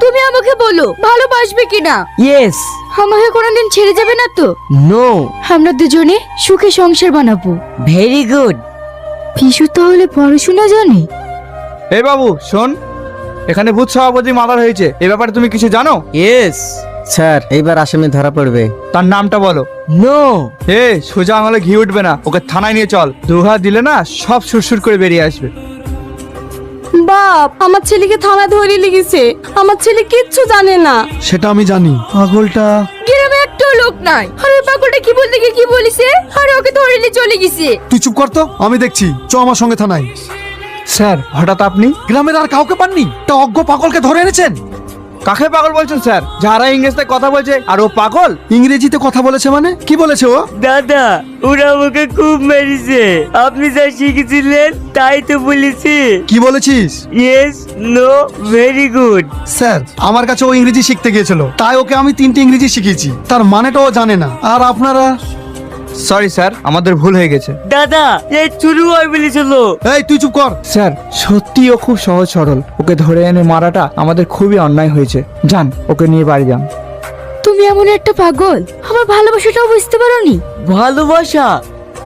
তুমি আমাকে বলো ভালোবাসবে কিনা। ইয়েস। আমাকে কোনোদিন ছেড়ে যাবে না তো? নো। আমরা দুজনে সুখে সংসার বানাবো। Very good. পিসু তাহলে পড়াশোনা জানে? এই বাবু শোন, এখানে বুথ সভাপতি মার্ডার হয়েছে, এ ব্যাপারে তুমি কিছু জানো? ইয়েস স্যার, এইবার আসামি ধরা পড়বে। তার নামটা বলো। নো। এ সোজা আঙুলে ঘি উঠবে না, ওকে থানায় নিয়ে চল। দুহাত দিলে না সব সুরসুর করে বেরিয়ে আসবে। বাপ, আমার ছেলেকে থানায় ধরে লেগেছে। আমার ছেলে কিচ্ছু জানে না। সেটা আমি জানি। পাগলটা গ্রামে একটাও লোক নাই, আর ওই পাগলটা কি বলতে গিয়ে কি বলিছে, আর ওকে ধরে নিয়ে চলে গেছে। তুই চুপ কর তো, আমি দেখছি। চ আমার সঙ্গে থানায়। স্যার হঠাৎ আপনি? গ্রামের আর কাউকে পাননি? তা অজ্ঞ পাগলকে ধরে এনেছেন? কাকে পাগল বলছেন স্যার? যারা ইংরেজিতে কথা বলছে আর ও পাগল? ইংরেজিতে কথা বলেছে মানে? কি বলেছে ও? দাদা, ওরা আমাকে খুব মেরেছে। আপনি যা শিখেছিলেন তাই তো বলেছি। কি বলেছিস? Yes, no, very good. Sir, আমার কাছে ও ইংরেজি শিখতে গিয়েছিল, তাই ওকে আমি 3টে ইংরেজি শিখিয়েছি। তার মানেটা ও জানে না। আর আপনারা? সরি স্যার, আমাদের ভুল হয়ে গেছে। দাদা, এই শুরু হয় বলেছিল। এই তুই চুপ কর। স্যার সত্যি ও খুব সহজ সরল, ওকে ধরে এনে মারাটা আমাদের খুবই অন্যায় হয়েছে। যান ওকে নিয়ে বাড়ি যান। তুমি এমন একটা পাগল, আমার ভালোবাসাটাও বুঝতে পারোনি। ভালোবাসা?